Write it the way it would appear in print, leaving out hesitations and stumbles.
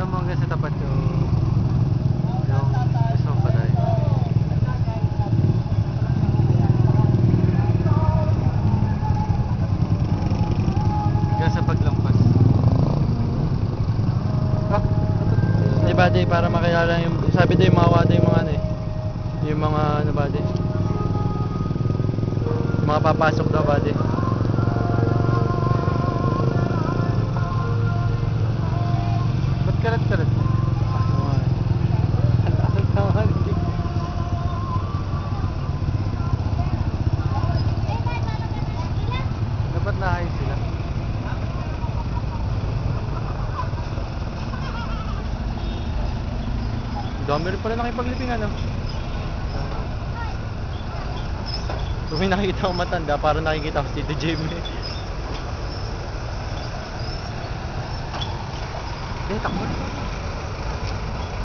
mo hanggang sa tapat yung isang patay. Hanggang sa paglampas. Ah, Di ba di para makilala yung sabi daw yung mga wado yung mga ano eh. Yung mga ano ba di? Yung mga papasok daw ba di? ba't kalat-kalat? Dapat naayos sila. Dami rin pala nakipagliping ano. Kung may nakikita akong matanda, parang nakikita ko si Tito Jamie. Eh, takbo.